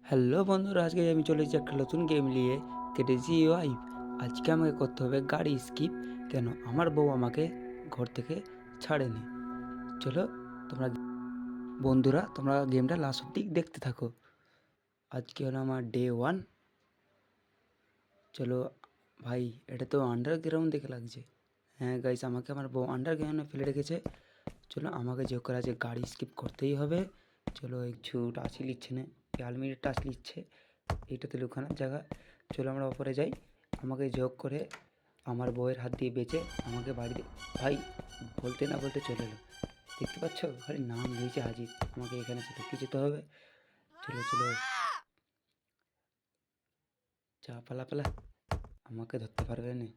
Hello বন্ধুরা, আজকে আমি চলে এসেছি একটা নতুন গেম নিয়ে, কেটেজি ওয়াইফ। আজকে আমাকে করতে হবে গাড়ি স্কিপ। কেন আমার বউ আমাকে ঘর থেকে ছাড়েনি। চলো তোমরা বন্ধুরা, তোমরা গেমটা লাস্ট অব্দি দেখতে থাকো। আজকে হলো আমার ডে 1। চলো ভাই, এটা তো আন্ডারগ্রাউন্ড দেখে লাগছে। হ্যাঁ গাইস, আমাকে আমার বউ আন্ডারগ্রাউন্ডে ফেলে রেখেছে। চলো আমাকে যে করে আছে গাড়ি স্কিপ করতেই হবে। চলো একটু টাচ নিচ্ছে না, আলমির টাচ নিচ্ছে, এইটাতে লুকানোর জায়গা। চলো আমরা ওপরে যাই। আমাকে যোগ করে আমার বউয়ের হাত দিয়ে বেঁচে আমাকে বাড়িতে, ভাই বলতে না বলতে চলে এলো। দেখতে পাচ্ছ, খালি নাম দিয়েছে হাজির। আমাকে এখানে সে ঢুকিয়ে যেতে হবে। চলো চলো, যা পালা পালা, আমাকে ধরতে পারবে না।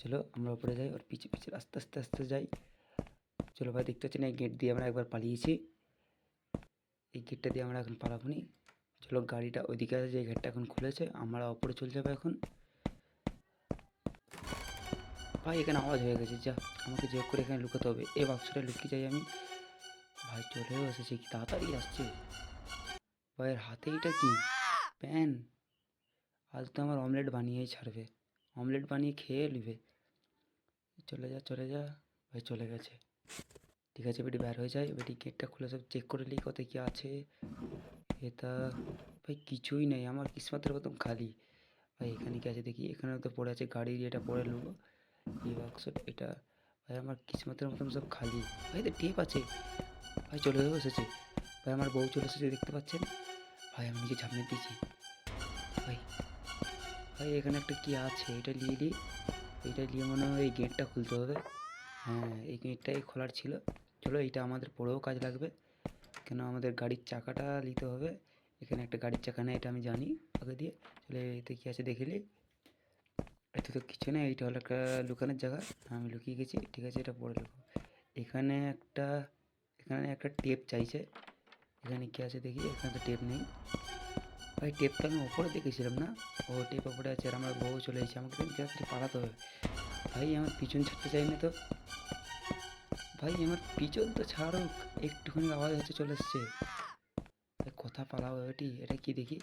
চলো আমরা ওপরে যাই, ওর পিছে পিছে আস্তে আস্তে আস্তে যাই। চলো ভাই, দেখতে পাচ্ছি না, এই গেট দিয়ে আমরা একবার পালিয়েছি। এই গেটটা দিয়ে আমরা এখন পালাবো নি। চলো গাড়িটা ওইদিকে আছে, যে গেটটা এখন খুলেছে, আমরা ওপরে চলে যাবো এখন। ভাই এখানে আওয়াজ হয়ে গেছে, যা আমাকে যোগ করে এখানে লুকাতে হবে। এই বাক্সটা লুকিয়ে যাই আমি। ভাই চলেও এসেছে, কি তাড়াতাড়ি আসছে। ভাইয়ের হাতে এটা কি প্যান? আজ তো আমার অমলেট বানিয়েই ছাড়বে, অমলেট বানিয়ে খেয়ে নেবে। চলে যা চলে যা। ভাই চলে গেছে। ঠিক আছে বেটি, বের হয়ে যায় বেটি, গেটটা খুলে সব চেক করে নিই কোথায় কি আছে। এটা ভাই কিছুই নেই, আমার কিসমতের মতন খালি। ভাই এখানে কি আছে দেখি, এখানে তো পড়ে আছে গাড়ির, এটা পড়ে নেবো। এই বাক্স এটা, ভাই আমার কিসমতের মতন সব খালি। ভাই তো টেপ আছে। ভাই চলেও এসেছে। ভাই আমার বউ চলে এসেছে, দেখতে পাচ্ছেন। ভাই আমি নিজে ঝাঁপিয়ে দিয়েছি। ভাই ভাই এখানে একটা কি আছে, এটা নিয়ে নিই। এটা নিয়ে মনে হয় এই গেটটা খুলতে হবে। হ্যাঁ এই গেটটাই খোলার ছিল। চলো এইটা আমাদের পরেও কাজ লাগবে, কেন আমাদের গাড়ির চাকাটা নিতে হবে। এখানে একটা গাড়ির চাকা নেই, এটা আমি জানি আগে দিয়ে। চলে এতে কী আছে দেখে নিই। এতে তো কিছু নেই, এইটা হলো একটা লুকানোর জায়গা। আমি লুকিয়ে গেছি, ঠিক আছে এটা পরে লুকো। এখানে একটা, এখানে একটা টেপ চাইছে। এখানে কি আছে দেখি, এখানে তো টেপ নেই। ভাই টেপ তো আমি ওপরে দেখেছিলাম না। ও টেপ ওপরে আছে, আর আমার বউ চলে এসেছে, আমাকে তাড়াতাড়ি পালাতে হবে। ভাই আমার পিছন ছাড়তে চাই না তো। ভাই আমার পিছন তো ছাড়ুক, একটুখানি আওয়াজ হচ্ছে চলে এসছে। ভাই কথা পালাও এটি, এটা কি দেখি।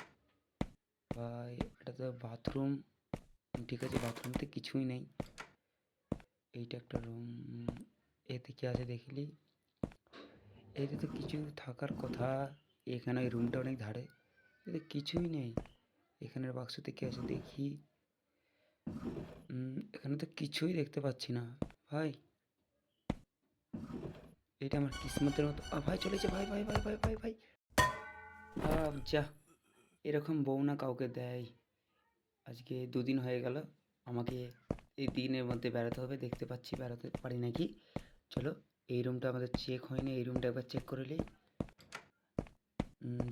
ভাই এটা তো বাথরুম। ঠিক আছে বাথরুমতে কিছুই নেই। এইটা একটা রুম, এতে কি আছে দেখলি। এতে তো কিছু থাকার কথা। এখানে ওই রুমটা অনেক ধারে, এতে কিছুই নেই। এখানের বাক্সতে কি আছে দেখি। এখানে তো কিছুই দেখতে পাচ্ছি না। ভাই এটা আমার কিসমতের মতো। ভাই চলেছে, ভাই ভাই ভাই ভাই ভাই ভাই। যা, এরকম বউ না কাউকে দেয়। আজকে 2 দিন হয়ে গেল, আমাকে এই দিনের মধ্যে বেরোতে হবে। দেখতে পাচ্ছি বেরোতে পারি নাকি। চলো এই রুমটা আমাদের চেক হয়নি, এই রুমটা একবার চেক করে নিই।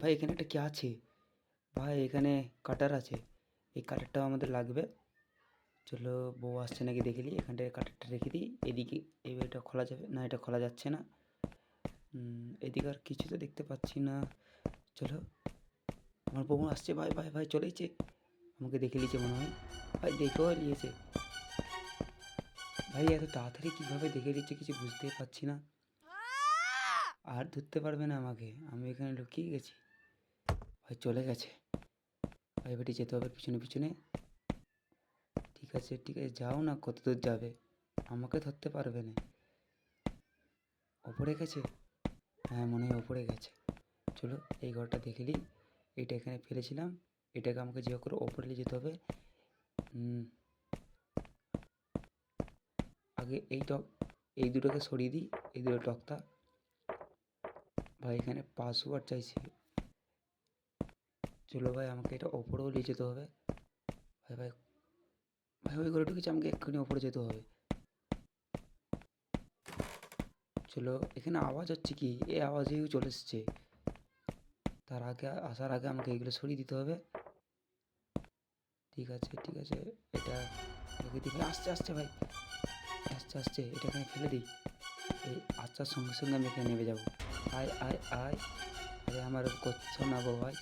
ভাই এখানে একটা কি আছে। ভাই এখানে কাটার আছে, এই কাটারটাও আমাদের লাগবে। চলো বউ আসছে নাকি দেখে নিই, এখানটায় কাটারটা রেখে দিই। এদিকে এটা খোলা যাবে না, এটা খোলা যাচ্ছে না। এদিকে আর কিছু তো দেখতে পাচ্ছি না। চলো আমার বউ আসছে, ভাই ভাই ভাই চলেইছে। আমাকে দেখে নিয়েছে মনে হয়। ভাই দেখেও নিয়েছে। ভাই এত তাড়াতাড়ি কীভাবে দেখে দিচ্ছে কিছু বুঝতেই পারছি না। আর ধরতে পারবে না আমাকে, আমি এখানে লুকিয়ে গেছি। ভাই চলে গেছে। ভাই বেটি যেতে হবে পিছনে পিছনে। ঠিক আছে ঠিক আছে, যাও না, কত দূর যাবে, আমাকে ধরতে পারবে না। ওপরে গেছে, হ্যাঁ মনে হয় ওপরে গেছে। চলো এই ঘরটা দেখে নিই। এইটা এখানে ফেলেছিলাম, এটাকে আমাকে যে করে ওপরে নিয়ে যেতে হবে। আগে এই দুটোকে সরিয়ে দিই, এই দুটো তক্তা। ভাই এখানে পাসওয়ার্ড চাইছি। চলো ভাই আমাকে এটা ওপরেও নিয়ে যেতে হবে। ভাই ভাই ভাই ওই ঘরে ঢুকেছে, আমাকে এক্ষুনি ওপরে যেতে হবে। চলো এখানে আওয়াজ হচ্ছে কি, এই আওয়াজেও চলে এসছে। তার আগে আসার আগে আমাকে এগুলো সরিয়ে দিতে হবে। ঠিক আছে ঠিক আছে, এটা রেখে দিই। ভাই আসছে আসছে, ভাই আসছে আসছে, এটা এখানে ফেলে দিই। এই আসার সঙ্গে সঙ্গে আমি এখানে নেমে যাবো। আয় আয় আয়, আরে আমার করছো না গো ভাই।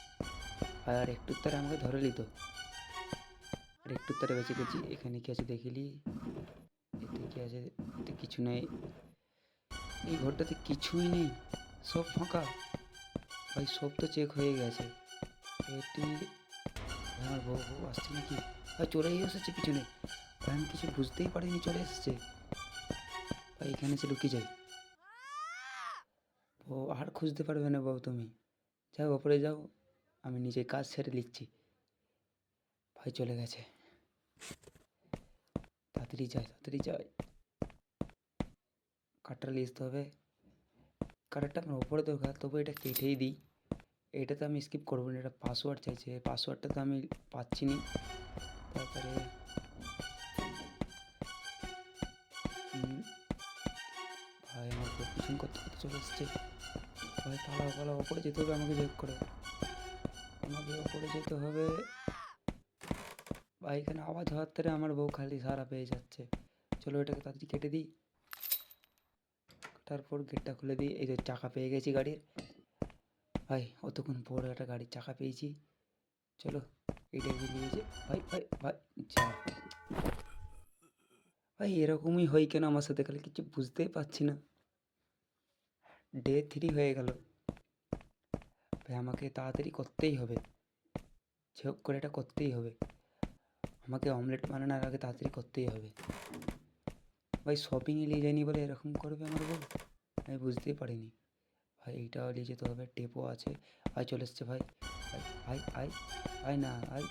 ভাই আর একটু তারে আমাকে ধরে নিত, আর একটু তারে বেঁচে গেছি। এখানে কি আছে দেখিলি, এতে কি আছে, এতে কিছু নেই। এই ঘরটাতে কিছুই নেই, সব ফাঁকা। ভাই সব তো চেক হয়ে গেছে। এটি আমার বউ বউ আসছে নাকি? ভাই চলেই এসেছে পিছনে। ভাই আমি কিছু বুঝতেই পারিনি চলে এসেছে। ভাই এখানে এসে লুকিয়ে যাই। ও আর খুঁজতে পারবে না বউ তুমি। যাও ওপরে যাও, আমি নিজে কাজ সেরে লিখছি। ভাই চলে গেছে। তাড়াতাড়ি যাই তাড়াতাড়ি যাই। কাঠটা নিয়ে আসতে হবে। কাঠটা আমার ওপরে দরকার, তবু এটা কেটেই দিই। এটা তো আমি স্কিপ করবো না, এটা পাসওয়ার্ড চাইছে, পাসওয়ার্ডটা তো আমি পাচ্ছি না। তারপরে ভাই আমার পিছন করতে করতে চলে এসছে। ভাই পালাও পালাও, ওপরে যেতে হবে আমাকে, জেক করে আমাকে ওপরে যেতে হবে। ভাই এখানে আওয়াজ হওয়ার তারে আমার বউ খালি সারা পেয়ে যাচ্ছে। চলো এটাকে তাড়াতাড়ি কেটে দিই। তারপর গেটটা খুলে দিই। এই যে চাকা পেয়ে গেছি গাড়ির। ভাই অতক্ষণ পর একটা গাড়ির চাকা পেয়েছি। চলো এটাকে নিয়ে যে ভাই ভাই ভাই যা। ভাই এরকমই হয় কেন আমার সাথে, খালি কিছু বুঝতেই পারছি না। ডে 3 হয়ে গেল। ভাই আমাকে তাড়াতাড়ি করতেই হবে, যে হোক করে এটা করতেই হবে। আমাকে অমলেট বানানোর আগে তাড়াতাড়ি করতেই হবে। ভাই শপিংয়ে নিয়ে যায়নি বলে এরকম করবে আমার বউ, আমি বুঝতেই পারিনি। ভাই এইটাও নিয়ে যেতে হবে, টেপও আছে। ভাই চলে এসছে ভাই। ভাই ভাই আয় আয় না আয়।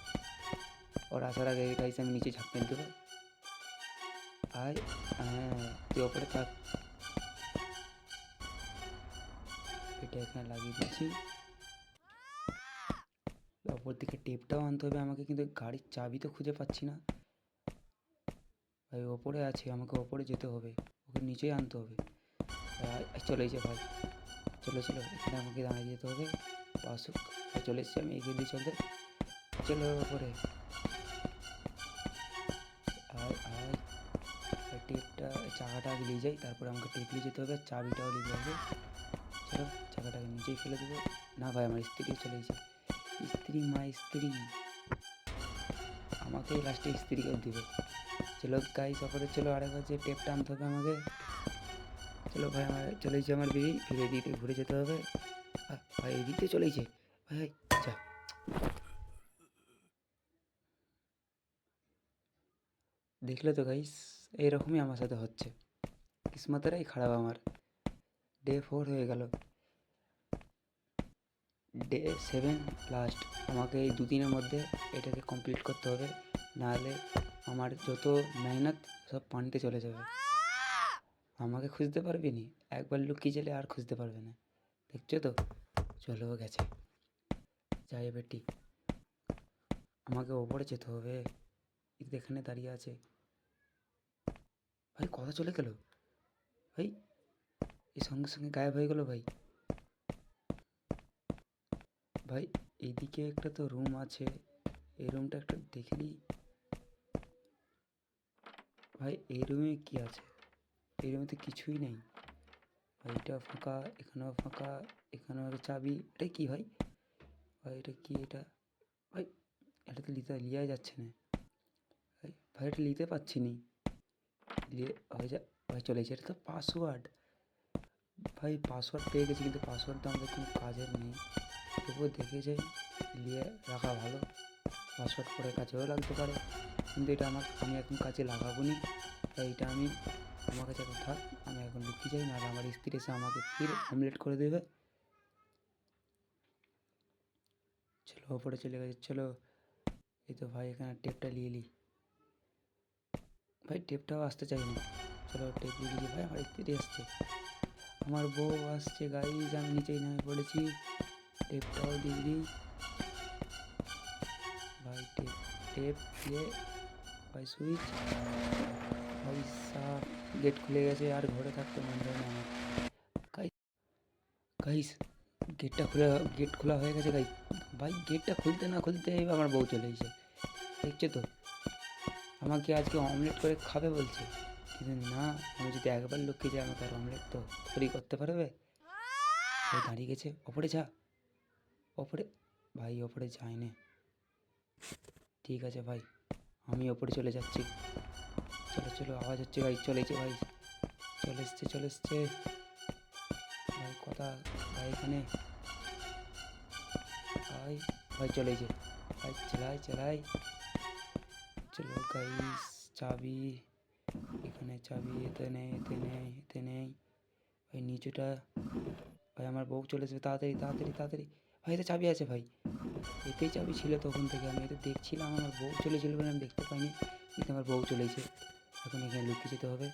ওর আসার আগে গাইস আমি নিচে ঝাঁপ মেরে দেবো। আয়, হ্যাঁ তুই ওপরে থাক। এটা এখানে লাগিয়ে দিচ্ছি। ওপর দিকে টেপটাও আনতে হবে আমাকে, কিন্তু গাড়ির চাবি তো খুঁজে পাচ্ছি না। ভাই ওপরে আছে, আমাকে ওপরে যেতে হবে, ওকে নিচেই আনতে হবে। চলে এসে ভাই, চলো চলো এখানে আমাকে দাঁড়িয়ে যেতে হবে। আসুক। চলে এসছি আমি, এগিয়ে দিয়ে চলতে। চলো ওপরে আয় আয়। টেপটা চাকাটা আগে নিয়ে যাই, তারপরে আমাকে টেপ নিয়ে যেতে হবে, চাবিটাও নিয়ে যাবে। চলো চাকাটাকে নিচেই ফেলে দেবো। না ভাই আমার স্ত্রী চলে এসেছে। স্ত্রী মা স্ত্রী আমাকে লাস্টে স্ত্রী করে দেবে। চলো গাইস ওপরে চলো, আরেকবার যে টেপটা আনতে হবে আমাকে। চলো ভাই আমার চলে এসেছে আমার বিবি, ফিরে দিতে ঘুরে যেতে হবে। ভাই এদিকে চলেইছে। ভাই ভাই যা। দেখলে তো গাইস, এইরকমই আমার সাথে হচ্ছে। কিসমতেরাই খারাপ আমার। ডে 4 হয়ে গেল। Day 7 last. আমাকে এই 2 দিনের মধ্যে এটাকে কমপ্লিট করতে হবে, নাহলে আমার যত মেহনত সব পানিতে চলে যাবে। আমাকে খুঁজতে পারবি নি, একবার লুকিয়ে গেলে আর খুঁজতে পারবে না। দেখছো তো, চলেও গেছে। যাই বেটি, আমাকে ওপরে যেতে হবে। এখানে দাঁড়িয়ে আছে। ভাই কথা চলে গেল। ভাই এই সঙ্গে সঙ্গে গায়েব হয়ে গেল ভাই। ভাই এইদিকে একটা তো রুম আছে, এই রুমটা একটা দেখে নিই। ভাই এই রুমে কি আছে? এই রুমে তো কিছুই নেই। ভাই এটা ফাঁকা, এখানেও ফাঁকা, এখানেও একটা চাবি। এটা কি ভাই? ভাই এটা কি এটা? ভাই এটা তো লিয়া যাচ্ছে না। ভাই ভাই এটা নিতে পারছি নি। নিয়ে হয়ে যা। ভাই চলে এসেছে, এটা তো পাসওয়ার্ড। ভাই পাসওয়ার্ড পেয়ে গেছি, কিন্তু পাসওয়ার্ড তো আমাদের কোনো কাজের নেই। তবুও দেখে যাই, নিয়ে রাখা ভালো। পাসওয়ার্ড পরে কাজেও লাগতে পারে, কিন্তু এটা আমি এখন কাজে লাগাবো নি। তাই এটা আমি আমার কাছে এখন থাক। আমি এখন লুকিয়ে যাই, নাহলে আমার স্ত্রী এসে আমাকে ফির অমলেট করে দেবে। চলো ওপরে চলে গেছে, চলো। এই তো ভাই এখানে টেপটা নিয়ে নিই। ভাই টেপটাও আসতে চাইনি। চলো টেপ নিয়ে নিই। ভাই আমার স্ত্রী আসছে, আমার বউ আসছে গাইজ, আমি নিচেই নেমে পড়েছি। টেপটাও দিয়ে দিই ভাই। টেপ টেপ দিয়ে ভাই সুইচ। ভাই সাপ, গেট খুলে গেছে, আর ঘরে থাকতে মন যায় না আমার। গাইস গাইস গেট খোলা হয়ে গেছে গাইস। ভাই গেটটা খুলতে না খুলতে আমার বউ চলে এসেছে। দেখছো তো, আমাকে আজকে অমলেট করে খাবে বলছে, কিন্তু না, আমি যদি একবার লক্ষ্যে যাই আমাকে আর অমলেট তো তৈরি করতে পারবে। ভাই দাঁড়িয়ে গেছে, ওপরে যা ওপরে। ভাই ওপরে যায় না। ঠিক আছে ভাই, আমি ওপরে চলে যাচ্ছি। চলো চলো, আওয়াজ হচ্ছে ভাই, চলেছে ভাই, চলে এসছে চলে এসছে। ভাই কথা ভাই এখানে ভাই ভাই চলেছে, ভাই চালাই চালাই। চলো গাইস, চাবি এখানে, চাবি এতে নেই, এতে নেই, এতে নেই। ভাই নিচুটা, ভাই আমার বউ চলে আসবে, তাড়াতাড়ি তাড়াতাড়ি তাড়াতাড়ি। ভাই এতে চাবি আছে ভাই, এতেই চাবি ছিল তখন থেকে। আমি এটা দেখছিলাম, আমার বউ চলেছিল বলে আমি দেখতে পাইনি, কিন্তু আমার বউ চলেছে। এখন এখানে লুকিয়ে যেতে হবে।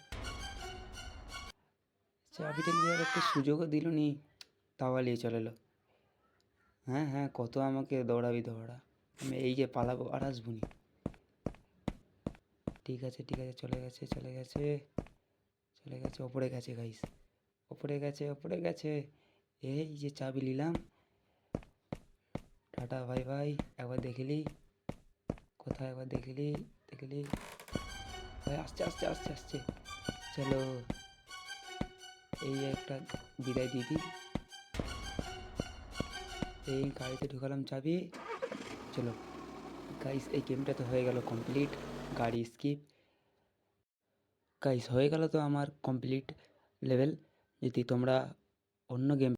চাবিটা নিয়ে আর একটা সুযোগও দিল নি, তাও নিয়ে চলে এলো। হ্যাঁ হ্যাঁ, কত আমাকে দৌড়াবি দৌড়া, আমি এই যে পালাবো আর আসবো নি। ঠিক আছে ঠিক আছে, চলে গেছে চলে গেছে চলে গেছে, ওপরে গেছে গাইস, ওপরে গেছে ওপরে গেছে। এই যে চাবি নিলাম, টাটা ভাই ভাই। একবার দেখলি কোথায়, একবার দেখলি দেখলি ভাই, আসছে আসছে আসছে আসছে। চলো এই একটা বিদায় দিয়ে দিই। এই গাড়িতে ঢুকালাম চাবি। চলো গাইস, এই গেমটা তো হয়ে গেল কমপ্লিট। গাড়ি স্কিপ গাইস, হয়ে গেল তো আমার কমপ্লিট লেভেল। যদি তোমরা অন্য গেম